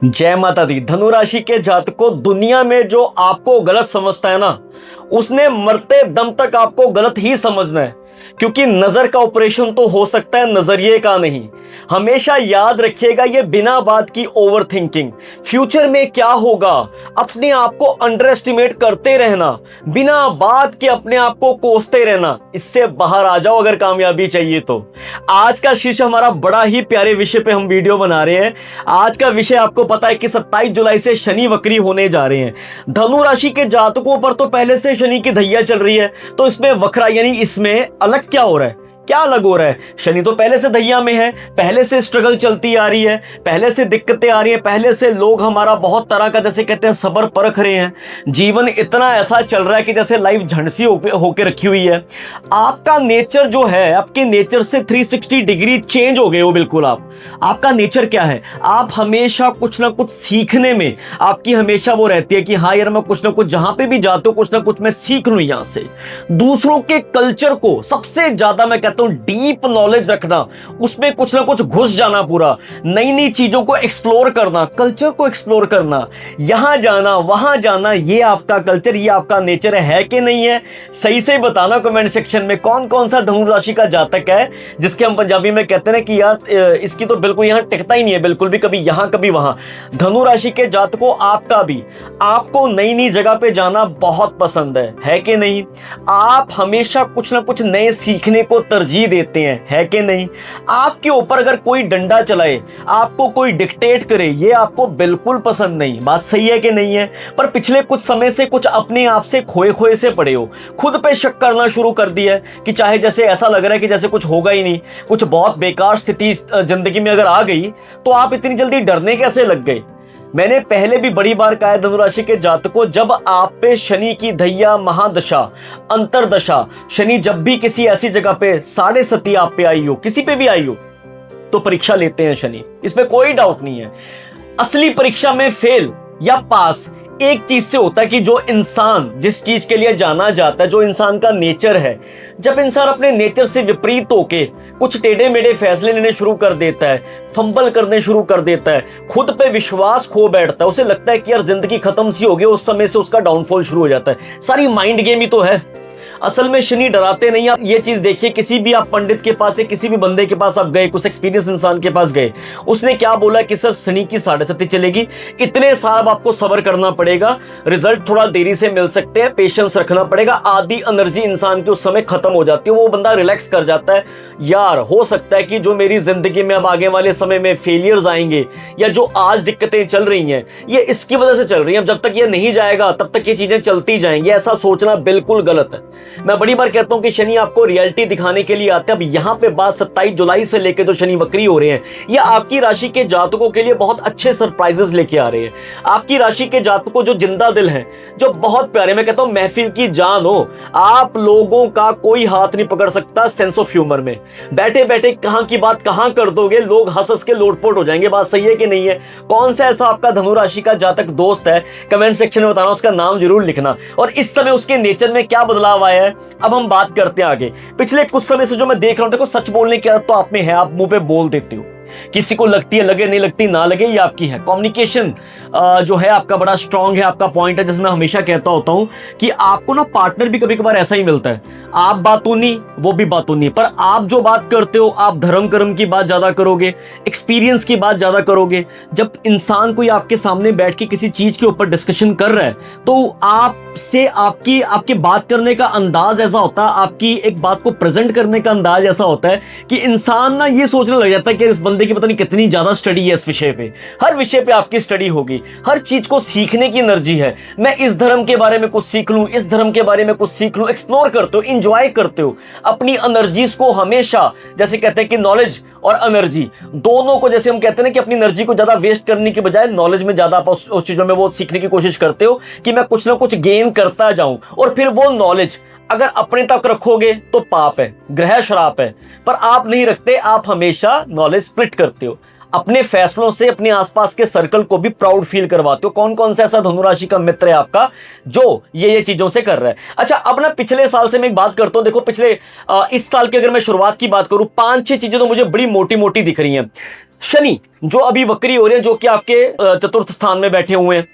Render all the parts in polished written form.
जय माता दी। धनु राशि के जातकों, दुनिया में जो आपको गलत समझता है ना, उसने मरते दम तक आपको गलत ही समझना है, क्योंकि नजर का ऑपरेशन तो हो सकता है, नजरिए का नहीं। हमेशा याद रखिएगा, ये बिना बात की ओवर थिंकिंग, फ्यूचर में क्या होगा, अपने आप को अंडर एस्टिमेट करते रहना, बिना बात के अपने आप को कोसते रहना, इससे बाहर आ जाओ अगर कामयाबी चाहिए तो। आज का शीर्ष हमारा बड़ा ही प्यारे विषय पे हम वीडियो बना रहे हैं। आज का विषय आपको पता है कि 27 जुलाई से शनि वक्री होने जा रहे हैं। धनु राशि के जातकों पर तो पहले से शनि की धैया चल रही है, तो इसमें वक्रा यानी इसमें अलग क्या हो रहा है, क्या अलग हो रहा है? शनि तो पहले से दैया में है, पहले से स्ट्रगल चलती आ रही है, पहले से दिक्कतें आ रही हैं, पहले से लोग हमारा बहुत तरह का जैसे कहते हैं सबर परख रहे हैं। जीवन इतना ऐसा चल रहा है कि जैसे लाइफ झंडसी होके रखी हुई है। आपका नेचर जो है, आपके नेचर से 360 डिग्री चेंज हो गए हो बिल्कुल। आपका नेचर क्या है? आप हमेशा कुछ ना कुछ सीखने में आपकी हमेशा वो रहती है कि हाँ यार, मैं कुछ ना कुछ जहां पे भी जाते हो कुछ ना कुछ मैं सीख लूं यहां से। दूसरों के कल्चर को सबसे ज्यादा मैं कहता हूं डीप नॉलेज रखना, उसमें कुछ ना कुछ घुस जाना, पूरा नई नई चीजों को एक्सप्लोर करना, कल्चर को एक्सप्लोर करना, यहां जाना वहां जाना, ये आपका कल्चर, ये आपका नेचर है कि नहीं है? सही से बताना कमेंट सेक्शन में कौन कौन सा धनु राशि का जातक है जिसके हम पंजाबी में कहते हैं कि यार इसकी तो बिल्कुल यहां टिकता ही नहीं है, बिल्कुल भी, कभी यहां कभी वहां। धनु राशि के जातकों, आपका भी, आपको नई नई जगह पे जाना बहुत पसंद है कि नहीं? आप हमेशा कुछ ना कुछ नए सीखने को तरजीह देते हैं, है कि नहीं? आपके ऊपर अगर कोई डंडा चलाए, आपको कोई डिक्टेट करे, ये आपको बिल्कुल पसंद नहीं। बात सही है कि नहीं है? पर पिछले कुछ समय से कुछ अपने आप से खोए खोए से पड़े हो, खुद पे शक करना शुरू कर दिया है कि चाहे जैसे ऐसा लग रहा है कि जैसे कुछ होगा ही नहीं, कुछ बहुत बेकार स्थिति जिंदगी में अगर आ गई तो आप इतनी जल्दी डरने कैसे लग गए? मैंने पहले भी बड़ी बार कहा है, धनुराशि के जातकों, जब आप पे शनि की धैया, महादशा, अंतरदशा, शनि जब भी किसी ऐसी जगह पे साढ़े सती आप पे आई हो, किसी पे भी आई हो, तो परीक्षा लेते हैं शनि, इसमें कोई डाउट नहीं है। असली परीक्षा में फेल या पास एक चीज से होता है कि जो इंसान जिस चीज के लिए जाना जाता है, जो इंसान का नेचर है, जब इंसान अपने नेचर से विपरीत होके कुछ टेढ़े मेढ़े फैसले लेने शुरू कर देता है, फंबल करने शुरू कर देता है, खुद पे विश्वास खो बैठता है, उसे लगता है कि यार जिंदगी खत्म सी हो गई, उस समय से उसका डाउनफॉल शुरू हो जाता है। सारी माइंड गेम ही तो है। असल में शनि डराते नहीं। आप ये चीज देखिए, किसी भी आप पंडित के पास या किसी भी बंदे के पास आप गए, कुछ एक्सपीरियंस इंसान के पास गए, उसने क्या बोला कि सर शनि की साढ़े सती चलेगी, इतने साल आपको सब्र करना पड़ेगा, रिजल्ट थोड़ा देरी से मिल सकते हैं, पेशेंस रखना पड़ेगा। आधी एनर्जी इंसान की उस समय खत्म हो जाती है, वो बंदा रिलैक्स कर जाता है। यार हो सकता है कि जो मेरी जिंदगी में अब आगे वाले समय में फेलियर्स आएंगे या जो आज दिक्कतें चल रही हैं ये इसकी वजह से चल रही हैं, जब तक ये नहीं जाएगा तब तक ये चीजें चलती जाएंगी। ऐसा सोचना बिल्कुल गलत है। मैं बड़ी बार कहता हूं कि शनि आपको रियलिटी दिखाने के लिए आते हैं। अब यहां पे बात 27 जुलाई से लेकर जो शनि वक्री हो रहे हैं, ये आपकी राशि के जातकों के लिए बहुत अच्छे सरप्राइजेस लेके आ रहे हैं। आपकी राशि के जातकों जो जिंदा दिल हैं, जो बहुत प्यारे, मैं कहता हूं महफिल की जान हो, आप लोगों का कोई हाथ नहीं पकड़ सकता सेंस ऑफ ह्यूमर में। बैठे बैठे कहां की बात कहां कर दोगे, लोग हंस हंस के लोटपोट हो जाएंगे। बात सही है कि नहीं है? कौन सा ऐसा आपका धनु राशि का जातक दोस्त है, कमेंट सेक्शन में बताना, उसका नाम जरूर लिखना, और इस समय उसके नेचर में क्या बदलाव आया है। अब हम बात करते हैं आगे। पिछले कुछ समय से जो मैं देख रहा हूं, देखो सच बोलने की आदत तो आप में है, आप मुंह पे बोल देते हो, किसी को लगती है लगे, नहीं लगती ना लगे, ये आपकी है। कम्युनिकेशन जो है आपका बड़ा स्ट्रांग है, आपका पॉइंट है। जैसे मैं हमेशा कहता होता हूं कि आपको ना पार्टनर भी कभी कभार ऐसा ही मिलता है, आप बातों नहीं वो भी बातों नहीं, पर आप जो बात करते हो आप धर्म कर्म की बात ज्यादा करोगे, एक्सपीरियंस की बात ज्यादा करोगे। जब इंसान कोई आपके सामने बैठ के किसी चीज के ऊपर डिस्कशन कर रहा है तो आपसे आपकी बात करने का अंदाज ऐसा होता है, आपकी एक बात को प्रेजेंट करने का अंदाज ऐसा होता है कि इंसान ना ये सोचने लग जाता है कि इस बंदे की पता नहीं कितनी ज्यादा स्टडी है इस विषय पे। हर विषय पे आपकी स्टडी होगी, हर चीज को सीखने की एनर्जी है। मैं इस धर्म के बारे में कुछ सीख लूं, इस धर्म के बारे में कुछ सीख लूं, एक्सप्लोर करते हो, इंजॉय करते हो अपनी एनर्जीज को हमेशा। जैसे कहते हैं कि नॉलेज और एनर्जी दोनों को, जैसे हम कहते हैं ना कि अपनी एनर्जी को ज्यादा वेस्ट करने की बजाय नॉलेज में ज्यादा आप उस चीजों में वो सीखने की कोशिश करते हो कि मैं कुछ ना कुछ गेन करता जाऊं, और फिर वो नॉलेज अगर अपने तक रखोगे तो पाप है, ग्रह श्राप है, पर आप नहीं रखते, आप हमेशा नॉलेज स्प्लिट करते हो। अपने फैसलों से अपने आसपास के सर्कल को भी प्राउड फील करवाते हो। कौन कौन सा ऐसा धनु राशि का मित्र है आपका जो ये चीजों से कर रहा है। अच्छा, अब ना पिछले साल से मैं एक बात करता हूं। देखो पिछले इस साल की अगर मैं शुरुआत की बात करूं, 5-6 चीजें तो मुझे बड़ी मोटी मोटी दिख रही हैं। शनि जो अभी वक्री हो रहे हैं, जो कि आपके चतुर्थ स्थान में बैठे हुए हैं।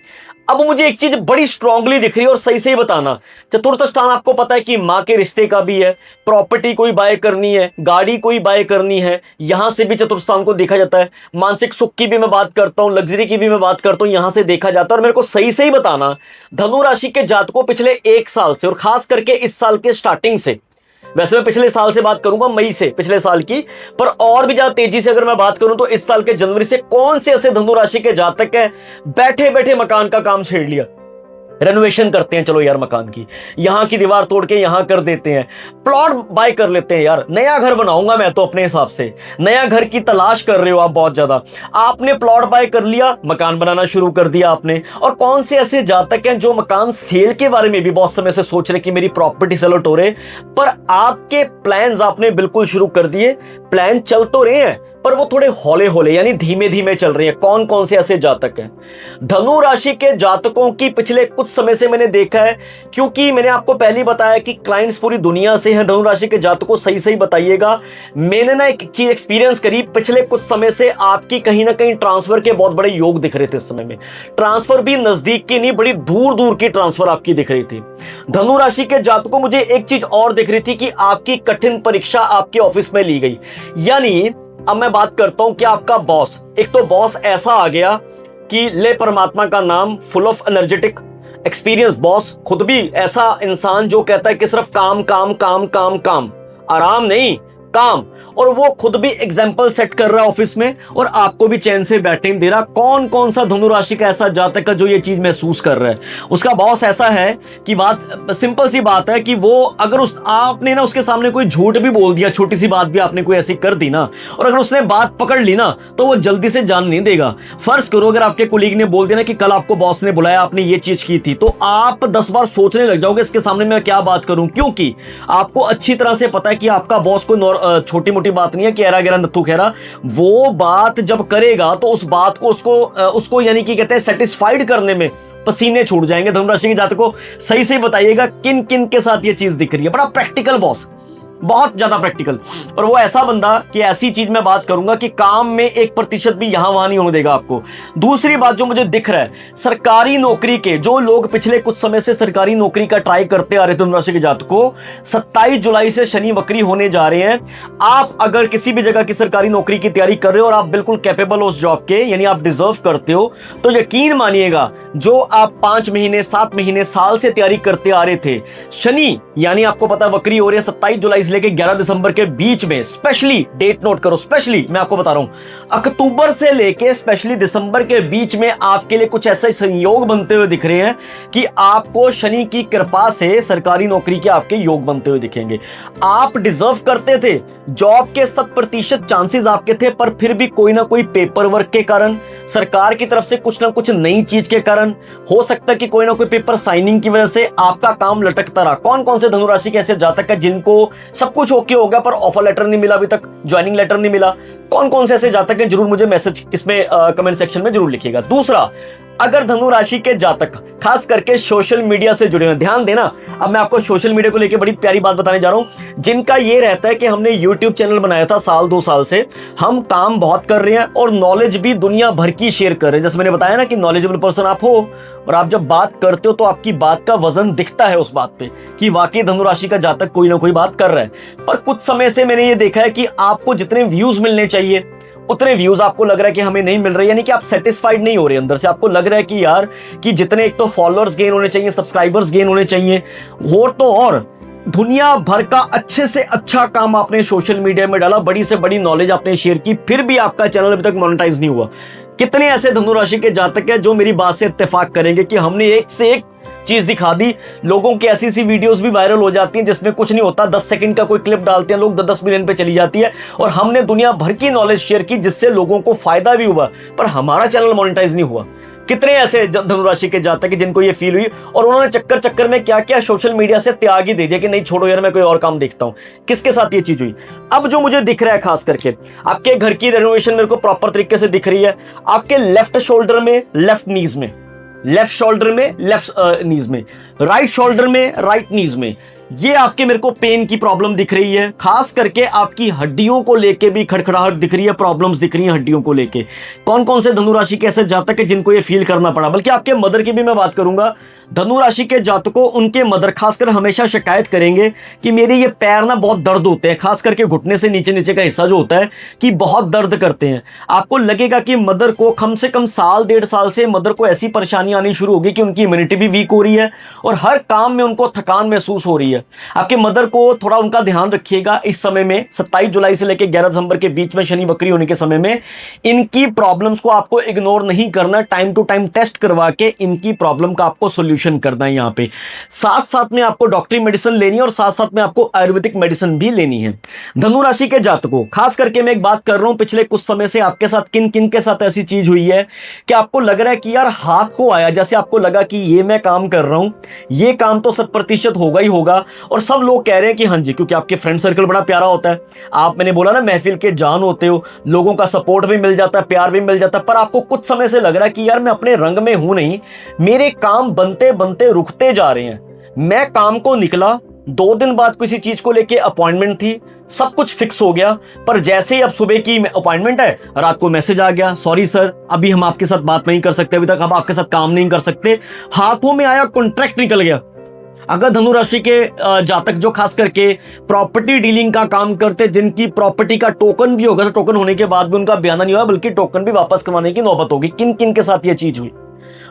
अब मुझे एक चीज बड़ी स्ट्रांगली दिख रही है, और सही सही बताना, चतुर्थ स्थान आपको पता है कि मां के रिश्ते का भी है, प्रॉपर्टी कोई बाय करनी है, गाड़ी कोई बाय करनी है, यहां से भी चतुर्थ स्थान को देखा जाता है। मानसिक सुख की भी मैं बात करता हूं, लग्जरी की भी मैं बात करता हूं, यहां से देखा जाता है। और मेरे को सही सही बताना, धनु राशि के जातकों पिछले 1 साल से, और खास करके इस साल के स्टार्टिंग से, वैसे मैं पिछले साल से बात करूंगा, मई से पिछले साल की, पर और भी ज्यादा तेजी से अगर मैं बात करूं तो इस साल के जनवरी से कौन से ऐसे धनु राशि के जातक हैं बैठे बैठे मकान का काम छेड़ लिया, रेनोवेशन करते हैं, चलो यार मकान की, यहां की दीवार तोड़ के यहां कर देते हैं, प्लॉट बाय कर लेते हैं, यार नया घर बनाऊंगा मैं तो अपने हिसाब से। नया घर की तलाश कर रहे हो आप बहुत ज्यादा, आपने प्लॉट बाय कर लिया, मकान बनाना शुरू कर दिया आपने। और कौन से ऐसे जातक हैं जो मकान सेल के बारे में भी बहुत समय से सोच रहे कि मेरी प्रॉपर्टी सेल आउट हो रहे, पर आपके प्लान्स आपने बिल्कुल शुरू कर दिए, प्लान चल तो रहे हैं पर वो थोड़े हौले हौले यानी धीमे धीमे चल रही है। कौन कौन से ऐसे जातक हैं धनु राशि के जातकों की पिछले कुछ समय से मैंने देखा है, क्योंकि मैंने आपको पहले ही बताया कि क्लाइंट्स पूरी दुनिया से हैं। धनु राशि के जातकों सही सही बताइएगा, मैंने ना एक चीज एक्सपीरियंस करी, पिछले कुछ समय से आपकी कहीं ना कहीं ट्रांसफर के बहुत बड़े योग दिख रहे थे। इस समय में ट्रांसफर भी नजदीक की नहीं, बड़ी दूर दूर की ट्रांसफर आपकी दिख रही थी। धनु राशि के जातकों मुझे एक चीज और दिख रही थी कि आपकी कठिन परीक्षा आपके ऑफिस में ली गई। यानी अब मैं बात करता हूं कि आपका बॉस, एक तो बॉस ऐसा आ गया कि ले परमात्मा का नाम, full of energetic experience boss, खुद भी ऐसा इंसान जो कहता है कि सिर्फ काम काम काम काम काम, आराम नहीं काम, और वो खुद भी एग्जाम्पल सेट कर रहा है ऑफिस में, और आपको भी चैन से बैठने दे रहा। कौन कौन सा धनु राशि का ऐसा जातक है जो ये चीज महसूस कर रहा है? उसका बॉस ऐसा है कि बात सिंपल सी बात है कि वो अगर आपने ना उसके सामने कोई झूठ भी बोल दिया, छोटी सी बात भी आपने कोई ऐसी कर दी ना, और अगर उसने बात पकड़ ली ना, तो वो जल्दी से जान नहीं देगा। फर्ज करो अगर आपके कुलीग ने बोल दिया ना कि कल आपको बॉस ने बुलाया, आपने ये चीज की थी, तो आप 10 बार सोचने लग जाओगे इसके सामने मैं क्या बात करूं, क्योंकि आपको अच्छी तरह से पता है कि आपका बॉस को छोटी मोटी बात नहीं है कि एरा गेरा नत्थू खेरा, वो बात जब करेगा तो उस बात को उसको यानी कि कहते हैं सेटिस्फाइड करने में पसीने छूट जाएंगे। धनुराशि के जातकों सही सही बताइएगा किन किन के साथ ये चीज दिख रही है। बड़ा प्रैक्टिकल बॉस, बहुत ज्यादा प्रैक्टिकल, और वो ऐसा बंदा कि ऐसी चीज मैं बात करूंगा कि काम में 1% भी यहां वहां नहीं होने देगा आपको। दूसरी बात जो मुझे दिख रहा है, सरकारी नौकरी के जो लोग पिछले कुछ समय से सरकारी नौकरी का ट्राई करते आ रहे थे, धनुराशि के जातकों 27 जुलाई से शनि वक्री होने जा रहे हैं। आप अगर किसी भी जगह की सरकारी नौकरी की तैयारी कर रहे हो और आप बिल्कुल कैपेबल हो उस जॉब के, यानी आप डिजर्व करते हो, तो यकीन मानिएगा जो आप 5 महीने 7 महीने साल से तैयारी करते आ रहे थे, शनि यानी आपको पता वक्री हो रहे हैं 27 जुलाई लेके 11 दिसंबर के बीच में, स्पेशली डेट नोट करो, स्पेशली मैं आपको बता रहा हूं अक्टूबर से लेके स्पेशली दिसंबर के बीच में आपके लिए कुछ ऐसे संयोग बनते हुए दिख रहे हैं कि आपको शनि की कृपा से सरकारी नौकरी के आपके योग बनते हुए दिखेंगे। आप डिजर्व करते थे, जॉब के 100% चांसेस आपके थे, पर फिर भी कोई ना कोई पेपर वर्क के कारण, सरकार की तरफ से कुछ ना कुछ नई चीज के कारण, हो सकता है कि कोई ना कोई पेपर साइनिंग की वजह से आपका काम लटकता रहा। कौन कौन से धनुराशि के ऐसे जातक है जिनको सब कुछ ओके हो गया पर ऑफर लेटर नहीं मिला, अभी तक ज्वाइनिंग लेटर नहीं मिला? कौन कौन से ऐसे जातक हैं जरूर मुझे मैसेज इसमें कमेंट सेक्शन में जरूर लिखिएगा। दूसरा, अगर धनु राशि के जातक खास करके सोशल मीडिया से जुड़े हुए, ध्यान देना, अब मैं आपको सोशल मीडिया को लेकर बड़ी प्यारी बात बताने जा रहा हूं। जिनका ये रहता है कि हमने यूट्यूब चैनल बनाया था 1-2 साल से, हम काम बहुत कर रहे हैं और नॉलेज भी दुनिया भर की शेयर कर रहे हैं। जैसे मैंने बताया ना कि नॉलेजेबल पर्सन आप हो, और आप जब बात करते हो तो आपकी बात का वजन दिखता है उस बात पे कि वाकई धनु राशि का जातक कोई ना कोई बात कर रहा है। पर कुछ समय से मैंने ये देखा है कि आपको जितने व्यूज मिलने चाहिए उतने व्यूज आपको लग रहा है कि हमें नहीं मिल रहे, यानी कि आप सेटिस्फाइड नहीं हो रहे अंदर से। आपको लग रहा है कि यार कि जितने एक तो फॉलोअर्स गेन होने चाहिए, सब्सक्राइबर्स गेन होने चाहिए, वो तो और दुनिया भर का अच्छे से अच्छा काम आपने सोशल मीडिया में डाला, बड़ी से बड़ी नॉलेज आपने शेयर की, फिर भी आपका चैनल अभी तक मोनेटाइज नहीं हुआ। कितने ऐसे धनु राशि के जातक हैं जो मेरी बात से इत्तेफाक करेंगे कि हमने एक से एक चीज दिखा दी, लोगों की ऐसी सी वीडियोस भी वायरल हो जाती हैं जिसमें कुछ नहीं होता, 10 सेकंड का कोई क्लिप डालते हैं लोग, 10 मिलियन पे चली जाती है, और हमने दुनिया भर की नॉलेज शेयर की जिससे लोगों को फायदा भी हुआ, पर हमारा चैनल मोनेटाइज नहीं हुआ। कितने ऐसे धनुराशि के जातक हैं जिनको ये फील हुई और उन्होंने चक्कर चक्कर में क्या क्या सोशल मीडिया से त्याग ही दे दिया कि नहीं छोड़ो यार मैं कोई और काम देखता हूं। किसके साथ ये चीज हुई? अब जो मुझे दिख रहा है खास करके आपके घर की रेनोवेशन मेरे को प्रॉपर तरीके से दिख रही है। आपके लेफ्ट शोल्डर में, लेफ्ट नीज में, लेफ्ट शोल्डर में, लेफ्ट नीज में, राइट शोल्डर में, राइट नीज में, ये आपके मेरे को पेन की प्रॉब्लम दिख रही है। खास करके आपकी हड्डियों को लेके भी खड़खड़ाहट दिख रही है, प्रॉब्लम्स दिख रही हैं हड्डियों को लेके। कौन कौन से धनुराशि के ऐसे जातक है जिनको ये फील करना पड़ा? बल्कि आपके मदर की भी मैं बात करूंगा। धनुराशि के जातकों, उनके मदर खासकर हमेशा शिकायत करेंगे कि मेरे ये पैर ना बहुत दर्द होते हैं, खास करके घुटने से नीचे नीचे का हिस्सा जो होता है कि बहुत दर्द करते हैं। आपको लगेगा कि मदर को कम से कम साल 1.5 साल से मदर को ऐसी परेशानी आनी शुरू होगी कि उनकी इम्यूनिटी भी वीक हो रही है और हर काम में उनको थकान महसूस हो रही है। आपके मदर को थोड़ा उनका ध्यान रखिएगा इस समय में, 27 जुलाई से लेकर 11 दिसंबर के बीच में शनि वक्री होने के समय में इनकी प्रॉब्लम्स को आपको इग्नोर नहीं करना, टाइम टू टाइम टेस्ट करवा के इनकी प्रॉब्लम का आपको सोल्यूशन करना है। यहां पे साथ साथ में आपको डॉक्टरी मेडिसिन लेनी है और साथ साथ में आपको आयुर्वेदिक मेडिसिन भी लेनी है। धनु राशि के जातकों, खास करके मैं एक बात कर रहा हूं, पिछले कुछ समय से आपके साथ किन किन के साथ ऐसी चीज हुई है कि आपको लग रहा है कि यार हाथ को आया, जैसे आपको लगा कि ये मैं काम कर रहा हूं, ये काम तो 100% होगा ही होगा। और सब लोग कह रहे हैं कि हाँ जी, क्योंकि आपके फ्रेंड सर्कल बड़ा प्यारा होता है, आप, मैंने बोला ना, महफिल के जान होते हो, लोगों का सपोर्ट भी मिल जाता है, प्यार भी मिल जाता है। पर आपको कुछ समय से लग रहा है कि यार मैं अपने रंग में हूं नहीं, मेरे काम बनते बनते रुकते जा रहे हैं। मैं काम को निकला, 2 दिन बाद किसी चीज को लेके अपॉइंटमेंट थी, सब कुछ फिक्स हो गया, पर जैसे ही अब सुबह की अपॉइंटमेंट है, रात को मैसेज आ गया, सॉरी सर अभी हम आपके साथ बात नहीं कर सकते, अभी तक हम आपके साथ काम नहीं कर सकते। हाथों में आया, कॉन्ट्रैक्ट निकल गया। अगर धनु राशि के जातक जो खास करके प्रॉपर्टी डीलिंग का काम करते, जिनकी प्रॉपर्टी का टोकन भी होगा, तो टोकन होने के बाद भी उनका बयाना नहीं हुआ, बल्कि टोकन भी वापस करवाने की नौबत होगी। किन किन के साथ ये चीज हुई?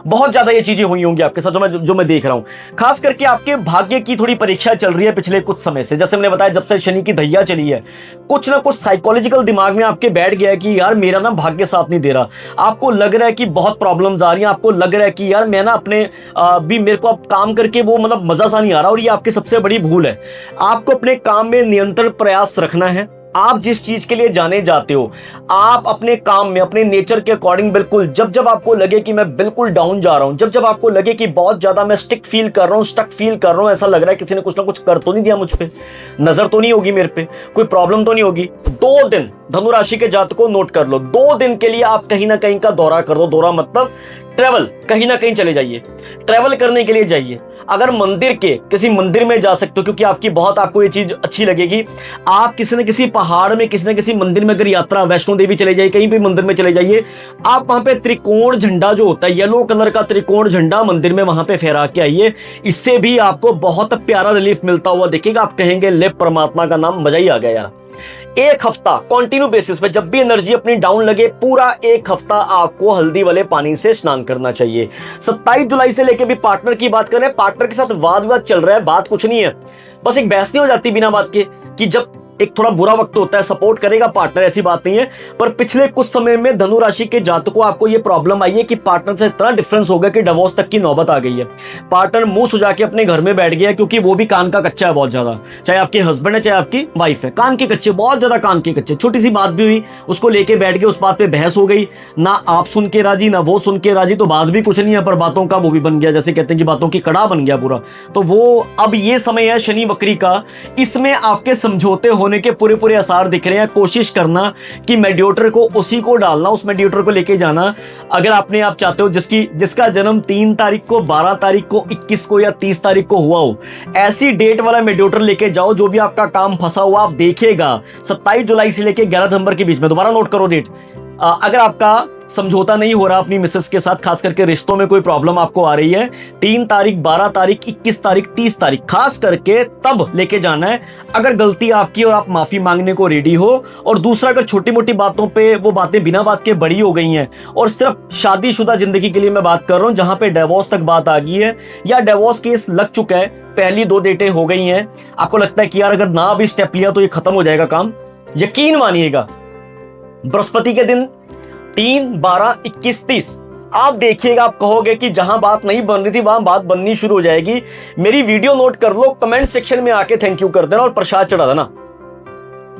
बहुत ज्यादा ये चीजें हुई होंगी आपके साथ, जो मैं देख रहा हूं। खास करके आपके भाग्य की थोड़ी परीक्षा चल रही है पिछले कुछ समय से। जैसे मैंने बताया, जब से शनि की दैया चली है, कुछ ना कुछ साइकोलॉजिकल दिमाग में आपके बैठ गया है कि यार मेरा ना भाग्य साथ नहीं दे रहा। आपको लग रहा है कि बहुत प्रॉब्लम्स आ रही हैं, आपको लग रहा है कि यार मैं ना अपने भी मेरे को अब काम करके वो मतलब मजा सा नहीं आ रहा। और ये आपकी सबसे बड़ी भूल है। आपको अपने काम में निरंतर प्रयास रखना है। आप जिस चीज के लिए जाने जाते हो, आप अपने काम में अपने नेचर के अकॉर्डिंग बिल्कुल, जब जब आपको लगे कि मैं बिल्कुल डाउन जा रहा हूं, जब जब आपको लगे कि बहुत ज्यादा मैं स्टक फील कर रहा हूं, ऐसा लग रहा है किसी ने कुछ ना कुछ कर तो नहीं दिया मुझ पे, नजर तो नहीं होगी मेरे पे, कोई प्रॉब्लम तो नहीं होगी, 2 दिन धनु राशि के जातकों नोट कर लो, 2 दिन के लिए आप कहीं ना कहीं का दौरा कर दो। दौरा मतलब ट्रेवल, कहीं ना कहीं चले जाइए, ट्रेवल करने के लिए जाइए। अगर मंदिर के किसी मंदिर में जा सकते हो, क्योंकि आपको ये चीज अच्छी लगेगी, आप किसी न किसी पहाड़ में, किसी न किसी मंदिर में अगर यात्रा, वैष्णो देवी चले जाइए, कहीं भी मंदिर में चले जाइए, आप वहां पे त्रिकोण झंडा जो होता है, येलो कलर का त्रिकोण झंडा मंदिर में वहां पे फहरा के आइए। इससे भी आपको बहुत प्यारा रिलीफ मिलता हुआ दिखेगा। आप कहेंगे ले परमात्मा का नाम, मजा ही आ गया यार। 1 हफ्ता कंटिन्यू बेसिस पे, जब भी एनर्जी अपनी डाउन लगे, पूरा 1 हफ्ता आपको हल्दी वाले पानी से स्नान करना चाहिए। 27 जुलाई से लेके भी पार्टनर की बात करें, पार्टनर के साथ वाद विवाद चल रहा है, बात कुछ नहीं है, बस एक बहस नहीं हो जाती बिना बात के कि जब एक थोड़ा बुरा वक्त होता है सपोर्ट करेगा पार्टनर, ऐसी बात नहीं है। पर पिछले कुछ समय में धनु राशि के जातकों आपको ये प्रॉब्लम आई है कि पार्टनर से इतना डिफरेंस हो गया कि डिवोर्स तक की नौबत आ गई है। पार्टनर मुंह सुजा के अपने घर में बैठ गया, क्योंकि वो भी कान का कच्चा है बहुत ज्यादा, चाहे आपके हस्बैंड है चाहे आपकी वाइफ है, कान के कच्चे, बहुत ज्यादा कान के कच्चे। छोटी सी बात भी हुई, उसको लेके बैठ गए, उस बात पे बहस हो गई, ना आप सुन के राजी ना वो सुन के राजी, तो बात भी कुछ नहीं है, पर बातों का वो भी बन गया, जैसे कहते हैं कि बातों की कड़ा बन गया पूरा। तो वो अब ये समय है शनि वक्री का, इसमें आपके समझौते होने के पूरे आसार दिख रहे हैं। कोशिश करना कि मेडिएटर को उसी को डालना, उस मेडिएटर को लेके जाना। अगर आप चाहते हो जिसका जन्म 3 तारीख को, 12 तारीख को, 21 को या 30 तारीख को हुआ हो, ऐसी डेट वाला मेडिएटर लेके जाओ। जो भी आपका काम फंसा हुआ आप देखिएगा, 27 जुलाई से लेके 11 दिसंबर के बीच में, दोबारा नोट करो डेट। अगर आपका समझौता नहीं हो रहा अपनी मिसेस के साथ, खास करके रिश्तों में कोई प्रॉब्लम आपको आ रही है, 3 तारीख, 12 तारीख, 21 तारीख, 30 तारीख खास करके तब लेके जाना है। अगर गलती आपकी और आप माफी मांगने को रेडी हो, और दूसरा अगर छोटी मोटी बातों पे वो बातें बिना बात के बड़ी हो गई हैं, और सिर्फ शादीशुदा जिंदगी के लिए मैं बात कर रहा हूं, जहां पे डिवोर्स तक बात आ गई है या डिवोर्स केस लग चुका है, पहली 2 डेटें हो गई हैं, आपको लगता है कि यार अगर ना भी स्टेप लिया तो ये खत्म हो जाएगा काम, यकीन मानिएगा बृहस्पति के दिन 3, 12, 21, 30 आप देखिएगा, आप कहोगे कि जहां बात नहीं बन रही थी वहां बात बननी शुरू हो जाएगी। मेरी वीडियो नोट कर लो, कमेंट सेक्शन में आके थैंक यू कर देना और प्रसाद चढ़ा देना।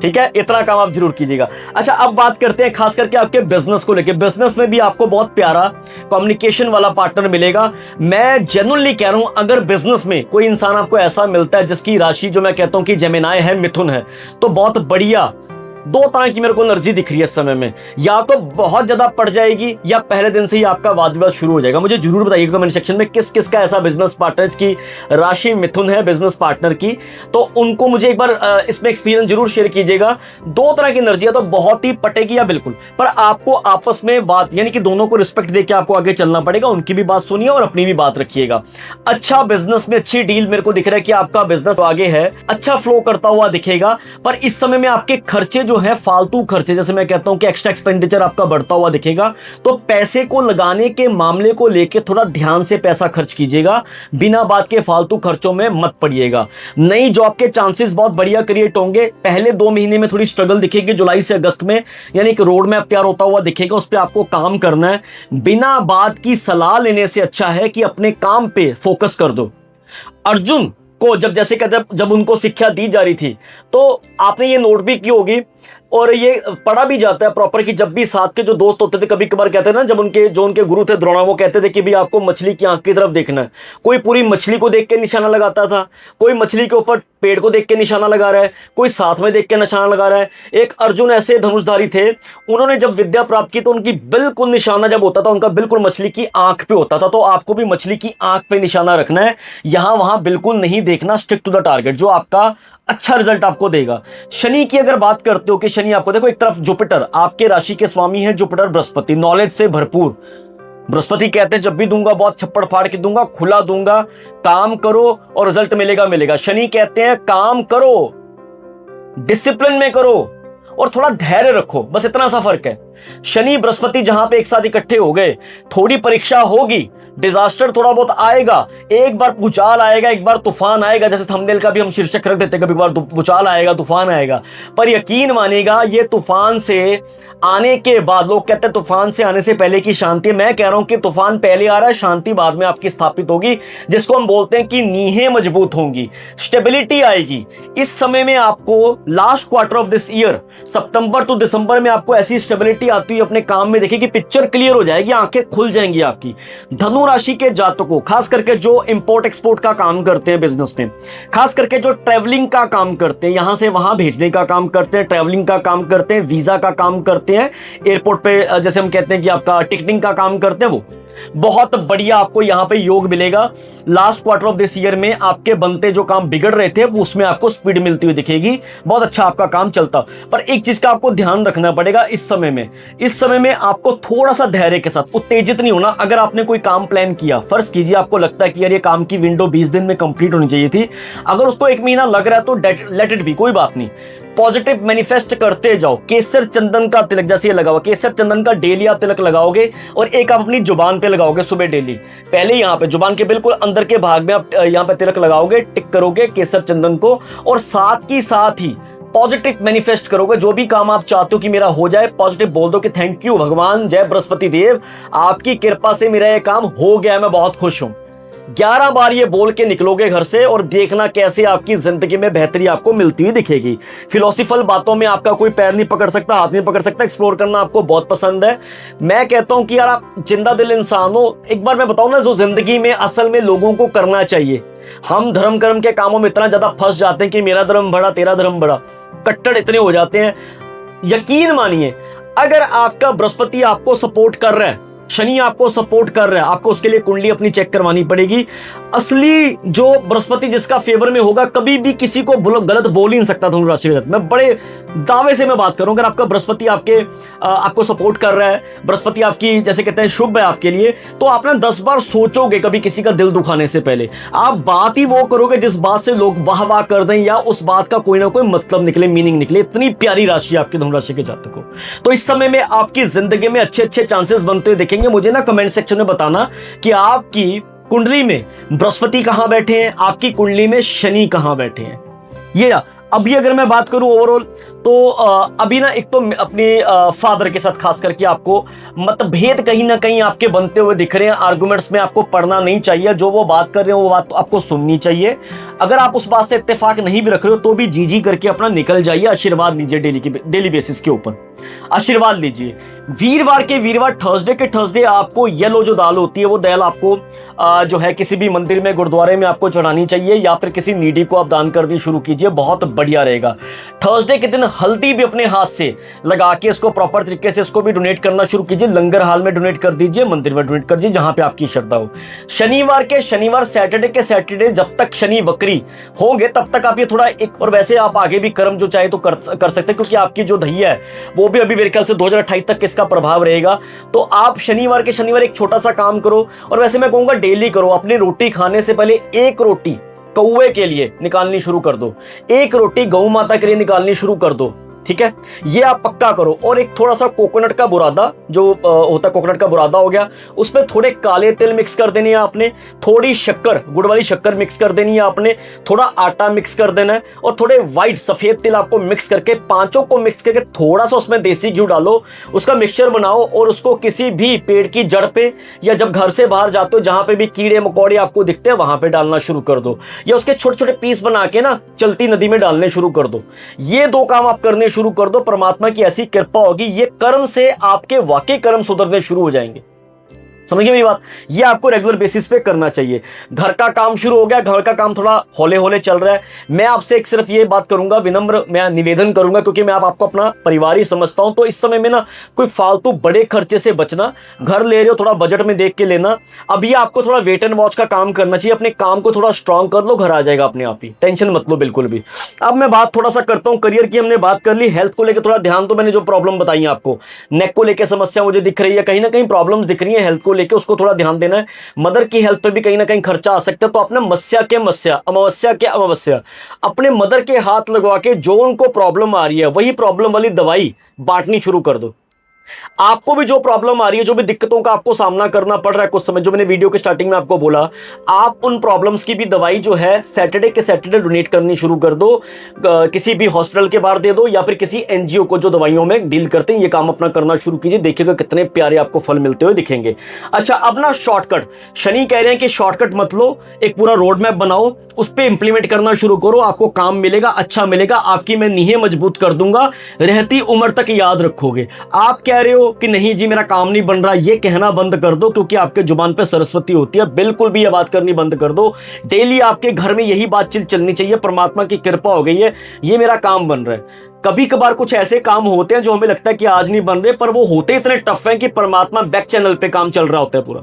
ठीक है, इतना काम आप जरूर कीजिएगा। अच्छा, अब बात करते हैं खास करके आपके बिजनेस को लेके। बिजनेस में भी आपको बहुत प्यारा कम्युनिकेशन वाला पार्टनर मिलेगा। मैं जेन्युइनली कह रहा हूं, अगर बिजनेस में कोई इंसान आपको ऐसा मिलता है जिसकी राशि जो मैं कहता हूं कि जेमिनाई है, मिथुन है, तो बहुत बढ़िया दो तरह की मेरे को एनर्जी दिख रही है इस समय में। या तो बहुत ज्यादा पड़ जाएगी या पहले दिन से ही आपका वाद विवाद शुरू हो जाएगा। मुझे जरूर बताइए कमेंट सेक्शन में किस किस का ऐसा बिजनेस पार्टनर की राशि मिथुन है बिजनेस पार्टनर की, तो उनको मुझे एक बार इसमें एक्सपीरियंस जरूर शेयर कीजिएगा। दो तरह की एनर्जी है तो बहुत ही पटेगी या बिल्कुल, पर आपको आपस में बात यानी कि दोनों को रिस्पेक्ट देकर आपको आगे चलना पड़ेगा। उनकी भी बात सुनिए और अपनी भी बात रखिएगा। अच्छा, बिजनेस में अच्छी डील मेरे को दिख रहा है कि आपका बिजनेस आगे है, अच्छा फ्लो करता हुआ दिखेगा। पर इस समय में आपके खर्चे जो है, फालतू खर्चे, जैसे मैं कहता हूं कि एक्स्ट्रा एक्सपेंडिचर आपका बढ़ता हुआ दिखेगा। तो पैसे को लगाने के मामले को लेकर थोड़ा ध्यान से पैसा खर्च कीजिएगा, बिना बात के फालतू खर्चों में मत पड़िएगा। नई जॉब के चांसेस बहुत बढ़िया क्रिएट होंगे। पहले 2 महीने में थोड़ी स्ट्रगल दिखेगी, जुलाई से अगस्त में, यानी कि रोड मैप तैयार होता हुआ दिखेगा, उस पर आपको काम करना है। बिना बात की सलाह लेने से अच्छा है कि अपने काम पे फोकस कर दो। अर्जुन को जब उनको शिक्षा दी जा रही थी, तो आपने ये नोट भी की होगी और ये पढ़ा भी जाता है प्रॉपर कि जब भी साथ के जो दोस्त होते थे, कभी कभार कहते हैं ना, जब उनके गुरु थे द्रोणा, वो कहते थे कि भी आपको मछली की आंख की तरफ देखना है। कोई पूरी मछली को देख के निशाना लगाता था, कोई मछली के ऊपर पेड़ को देख के निशाना लगा रहा है, कोई साथ में देख के निशाना लगा रहा है। एक अर्जुन ऐसे धनुषधारी थे, उन्होंने जब विद्या प्राप्त की तो उनकी बिल्कुल निशाना जब होता था उनका बिल्कुल मछली की आंख पे होता था। तो आपको भी मछली की आंख पे निशाना रखना है, यहां वहां बिल्कुल नहीं देखना, स्टिक टू द टारगेट, जो आपका अच्छा रिजल्ट आपको देगा। शनि की अगर बात करते हो कि शनि आपको, देखो एक तरफ जुपिटर आपके राशि के स्वामी है, जुपिटर बृहस्पति, नॉलेज से भरपूर। बृहस्पति कहते हैं जब भी दूंगा बहुत छप्पड़ फाड़ के दूंगा, खुला दूंगा, काम करो और रिजल्ट मिलेगा। शनि कहते हैं काम करो, डिसिप्लिन में करो और थोड़ा धैर्य रखो, बस इतना सा फर्क है। शनि बृहस्पति जहां पे एक साथ इकट्ठे हो गए, थोड़ी परीक्षा होगी, डिजास्टर थोड़ा बहुत आएगा, एक बार भूचाल आएगा, एक बार तूफान आएगा, जैसे थंबनेल का भी हम शीर्षक रख देते, कभी बार भूचाल आएगा, तूफान आएगा। पर यकीन मानिएगा, ये तूफान से आने के बाद, लोग कहते हैं तूफान से आने से पहले की शांति, मैं कह रहा हूं कि तूफान पहले आ रहा है, शांति बाद में आपकी स्थापित होगी, जिसको हम बोलते हैं कि नींहें मजबूत होंगी, स्टेबिलिटी आएगी। इस समय में आपको last quarter of this year, सितंबर टू दिसंबर में आपको ऐसी स्टेबिलिटी आती हुई अपने काम में देखिए कि पिक्चर क्लियर हो जाएगी, आंखें खुल जाएंगी आपकी। धनु राशि के जातकों, खास करके जो इंपोर्ट एक्सपोर्ट का काम करते हैं बिजनेस में, खास करके जो ट्रैवलिंग का काम करते हैं, यहां से वहां भेजने का काम करते हैं, ट्रैवलिंग का काम करते हैं, वीजा का काम करते हैं, एयरपोर्ट पे जैसे हम कहते हैं कि आपका टिकटिंग का काम करते हैं, वो बहुत बढ़िया आपको यहां पे योग मिलेगा। Last quarter of this year में आपके बनते जो काम बिगड़ रहे थे वो उसमें आपको स्पीड मिलती हुई दिखेगी, बहुत अच्छा आपका काम चलता। पर एक चीज का आपको ध्यान रखना पड़ेगा इस समय में आपको थोड़ा सा धैर्य के साथ, उत्तेजित नहीं होना। अगर आपने कोई काम प्लान किया, फर्ज कीजिए आपको लगता है कि यार ये काम की विंडो 20 दिन में कंप्लीट होनी चाहिए थी, अगर उसको 1 महीना लग रहा है तो लेट इट बी, कोई बात नहीं, पॉजिटिव मैनिफेस्ट करते जाओ। केसर चंदन का तिलक जैसे ये लगाओ, केसर चंदन का डेली आप तिलक लगाओगे और एक आप अपनी जुबान पे लगाओगे सुबह डेली। पहले यहाँ पे जुबान के बिल्कुल अंदर के भाग में आप यहाँ पे तिलक लगाओगे, टिक करोगे केसर चंदन को, और साथ ही पॉजिटिव मैनिफेस्ट करोगे। जो भी काम आप चाहते हो कि मेरा हो जाए, पॉजिटिव बोल दो कि थैंक यू भगवान, जय बृहस्पति देव, आपकी कृपा से मेरा ये काम हो गया, मैं बहुत खुश हूं। 11 बार ये बोल के निकलोगे घर से और देखना कैसे आपकी जिंदगी में बेहतरी आपको मिलती हुई दिखेगी। फिलोसफिकल बातों में आपका कोई पैर नहीं पकड़ सकता, हाथ नहीं पकड़ सकता, एक्सप्लोर करना आपको बहुत पसंद है। मैं कहता हूं कि यार आप जिंदा दिल इंसान हो। एक बार मैं बताऊं ना, जो जिंदगी में असल में लोगों को करना चाहिए, हम धर्म कर्म के कामों में इतना ज्यादा फंस जाते हैं कि मेरा धर्म बड़ा तेरा धर्म बड़ा, कट्टर इतने हो जाते हैं। यकीन मानिए, अगर आपका बृहस्पति आपको सपोर्ट कर रहा है, शनि आपको सपोर्ट कर रहा है, आपको उसके लिए कुंडली अपनी चेक करवानी पड़ेगी। असली जो बृहस्पति जिसका फेवर में होगा, कभी भी किसी को गलत बोल ही नहीं सकता धनु राशि के। मैं बड़े दावे से मैं बात करूं, अगर आपका बृहस्पति आपको सपोर्ट कर रहा है, बृहस्पति आपकी जैसे कहते हैं शुभ है आपके लिए, तो आप ना 10 बार सोचोगे कभी किसी का दिल दुखाने से पहले। आप बात ही वो करोगे जिस बात से लोग वाह वाह कर दें या उस बात का कोई ना कोई मतलब निकले, मीनिंग निकले। इतनी प्यारी राशि आपकी धनु राशि के जातकों। तो इस समय में आपकी जिंदगी में अच्छे अच्छे चांसेस बनते हुए देखेंगे। मुझे ना कमेंट सेक्शन में बताना कि आपकी कुंडली में बृहस्पति कहां बैठे हैं, आपकी कुंडली में शनि कहां बैठे हैं। ये अभी अगर मैं बात करूं ओवरऑल, तो अभी ना एक तो अपने फादर के साथ खास करके आपको मतभेद कहीं ना कहीं आपके बनते हुए दिख रहे हैं। आर्गुमेंट्स में आपको पढ़ना नहीं चाहिए, जो वो बात कर रहे हैं वो बात तो आपको सुननी चाहिए। अगर आप उस बात से इत्तेफाक नहीं भी रख रहे हो तो भी जी करके अपना निकल जाइए। आशीर्वाद लीजिए डेली बेसिस के ऊपर, आशीर्वाद लीजिए। वीरवार के वीरवार, थर्सडे के थर्सडे आपको येलो जो दाल होती है वो दाल आपको जो है किसी भी मंदिर में, गुरुद्वारे में आपको चढ़ानी चाहिए, या फिर किसी नीडी को आप दान करनी शुरू कीजिए, बहुत बढ़िया रहेगा। थर्सडे के दिन हल्दी भी अपने हाथ से लगा के इसको प्रॉपर तरीके से इसको भी डोनेट करना शुरू कीजिए। लंगर हाल में डोनेट कर दीजिए, मंदिर में डोनेट कर दीजिए, जहां पे आपकी श्रद्धा हो। शनिवार के शनिवार, सैटरडे के सैटरडे, जब तक शनि वक्री होंगे तब तक आप ये थोड़ा एक, और वैसे आप आगे भी कर्म जो चाहे तो कर सकते हैं, क्योंकि आपकी जो दैया है वो भी अभी मेरे ख्याल से 2028 तक इसका प्रभाव रहेगा। तो आप शनिवार के शनिवार एक छोटा सा काम करो, और वैसे मैं कहूंगा डेली करो। अपनी रोटी खाने से पहले एक रोटी कौवे के लिए निकालनी शुरू कर दो, एक रोटी गौ माता के लिए निकालनी शुरू कर दो, ठीक है, ये आप पक्का करो। और एक थोड़ा सा कोकोनट का बुरादा जो होता है, कोकोनट का बुरादा हो गया, उसमें थोड़े काले तिल मिक्स कर देनी है आपने, थोड़ी शक्कर, गुड़ वाली शक्कर मिक्स कर देनी है आपने, थोड़ा आटा मिक्स कर देना है, और थोड़े व्हाइट सफेद तिल आपको मिक्स करके, पांचों को मिक्स करके थोड़ा सा उसमें देसी घी डालो, उसका मिक्सचर बनाओ, और उसको किसी भी पेड़ की जड़ पे, या जब घर से बाहर जाते हो जहां पे भी कीड़े मकोड़े आपको दिखते हैं वहां पे डालना शुरू कर दो, या उसके छोटे छोटे पीस बना के ना चलती नदी में डालने शुरू कर दो। ये दो काम आप करने शुरू कर दो, परमात्मा की ऐसी कृपा होगी, ये कर्म से आपके वाकई कर्म सुधरने शुरू हो जाएंगे। समझिए मेरी बात, ये आपको रेगुलर बेसिस पे करना चाहिए। घर का काम शुरू हो गया, घर का काम थोड़ा हौले हौले चल रहा है, मैं आपसे एक सिर्फ ये बात करूंगा, विनम्र मैं निवेदन करूंगा, क्योंकि मैं आपको अपना परिवार ही समझता हूं, तो इस समय में ना कोई फालतू बड़े खर्चे से बचना। घर ले रहे हो थोड़ा बजट में देख के लेना। अभी आपको थोड़ा वेट एंड वॉच का काम करना चाहिए, अपने काम को थोड़ा स्ट्रांग कर लो, घर आ जाएगा अपने आप ही, टेंशन मत लो बिल्कुल भी। अब मैं बात थोड़ा सा करता हूं करियर की, हमने बात कर ली। हेल्थ को लेकर थोड़ा ध्यान, तो मैंने जो प्रॉब्लम बताई आपको, नेक को लेकर समस्या मुझे दिख रही है, कहीं ना कहीं प्रॉब्लम्स दिख रही है हेल्थ को लेकर, उसको थोड़ा ध्यान देना है। मदर की हेल्थ पे भी कहीं ना कहीं खर्चा आ सकता है, तो अपने मस्या के मस्या, अमावस्या के अमावस्या, अपने मदर के हाथ लगवा के जो उनको प्रॉब्लम आ रही है वही प्रॉब्लम वाली दवाई बांटनी शुरू कर दो। आपको भी जो प्रॉब्लम आ रही है, जो भी दिक्कतों का आपको सामना करना पड़ रहा है कुछ समय, जो मैंने वीडियो के स्टार्टिंग में आपको बोला, आप उन प्रॉब्लम्स की भी दवाई जो है सैटरडे के सैटरडे डोनेट करनी शुरू कर दो। किसी भी हॉस्पिटल के बाहर दे दो, या फिर किसी एनजीओ को जो दवाइयों में डील करते हैं, ये काम अपना करना शुरू कीजिए, देखिएगा कितने प्यारे आपको फल मिलते हुए दिखेंगे। अच्छा, अब ना शॉर्टकट, शनि कह रहे हैं कि शॉर्टकट मत लो, एक पूरा रोड मैप बनाओ, उस पर इंप्लीमेंट करना शुरू करो, आपको काम मिलेगा, अच्छा मिलेगा, आपकी मैं नींहें मजबूत कर दूंगा, रहती उम्र तक याद रखोगे। आप कह रहे हो कि नहीं जी मेरा काम नहीं बन रहा, ये कहना बंद कर दो, क्योंकि आपके जुबान पे सरस्वती होती है, बिल्कुल भी ये बात करनी बंद कर दो। डेली आपके घर में यही बात चलनी चाहिए, परमात्मा की कृपा हो गई है, ये मेरा काम बन रहा है। कभी कभार कुछ ऐसे काम होते हैं जो हमें लगता है कि आज नहीं बन रहे, पर वो होते इतने टफ हैं कि परमात्मा बैक चैनल पे काम चल रहा होता है पूरा।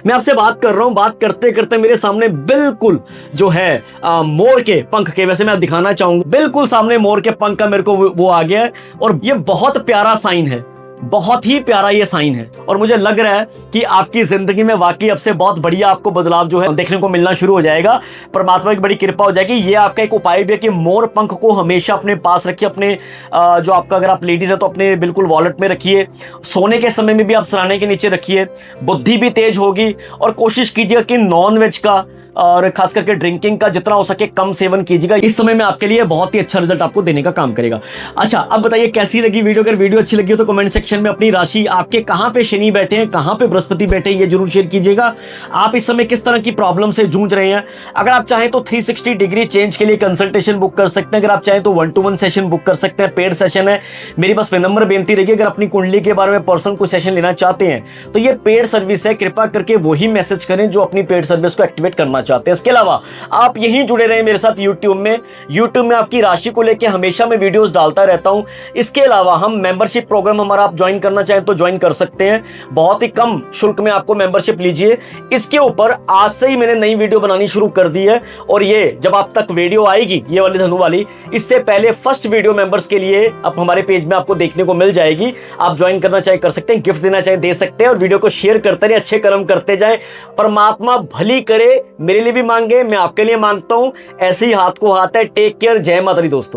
मैं आपसे बात कर रहा हूं, बात करते करते मेरे सामने बिल्कुल जो है मोर के पंख के, वैसे मैं दिखाना चाहूंगा, बिल्कुल सामने मोर के पंख का मेरे को वो आ गया है, और ये बहुत प्यारा साइन है, बहुत ही प्यारा ये साइन है, और मुझे लग रहा है कि आपकी जिंदगी में वाकई अब से बहुत बढ़िया आपको बदलाव जो है देखने को मिलना शुरू हो जाएगा। परमात्मा की बड़ी कृपा हो जाएगी। ये आपका एक उपाय भी है कि मोर पंख को हमेशा अपने पास रखिए, अपने जो आपका, अगर आप लेडीज है तो अपने बिल्कुल वॉलेट में रखिए, सोने के समय में भी आप सराहने के नीचे रखिए, बुद्धि भी तेज होगी। और कोशिश कीजिएगा कि नॉन वेज का और खास करके ड्रिंकिंग का जितना हो सके कम सेवन कीजिएगा, इस समय में आपके लिए बहुत ही अच्छा रिजल्ट आपको देने का काम करेगा। अच्छा, अब बताइए कैसी लगी वीडियो। अगर वीडियो अच्छी लगी हो तो कमेंट सेक्शन में अपनी राशि, आपके कहां पे शनि बैठे हैं, कहां पे बृहस्पति बैठे हैं, ये जरूर शेयर कीजिएगा। आप इस समय किस तरह की प्रॉब्लम से जूझ रहे हैं। अगर आप चाहें तो 360 डिग्री चेंज के लिए कंसल्टेशन बुक कर सकते हैं। अगर आप चाहें तो 1-to-1 सेशन बुक कर सकते हैं, पेड सेशन है। मेरी बस विनम्र बेनती रहेगी, अगर अपनी कुंडली के बारे में पर्सनल कोई सेशन लेना चाहते हैं तो ये पेड सर्विस है, कृपा करके वही मैसेज करें जो अपनी पेड सर्विस को एक्टिवेट करना चाहते हैं। इसके अलावा आप यहीं जुड़े रहें मेरे साथ यूट्यूब में आपकी राशि को लेकर हमेशा मैं वीडियोस डालता रहता हूं। इसके अलावा हम मेंबरशिप प्रोग्राम हमारा आप ज्वाइन करना चाहें तो ज्वाइन कर सकते हैं, बहुत ही कम शुल्क में आपको मेंबरशिप लीजिए। इसके ऊपर आज से ही मैंने नई वीडियो बनानी शुरू कर दी है, और ये जब आप तक वीडियो आएगी ये वाली धनु वाली, इससे पहले फर्स्ट वीडियो मेंबर्स के लिए अब हमारे पेज में आपको देखने को मिल जाएगी। आप ज्वाइन करना चाहे कर सकते हैं, गिफ्ट देना चाहे दे सकते हैं, और वीडियो को शेयर करते रहे, अच्छे कर्म करते जाएं। परमात्मा भली करे, मेरे लिए भी मांगे, मैं आपके लिए मांगता हूं। ऐसे ही हाथ को हाथ है। टेक केयर, जय माता दी दोस्तों।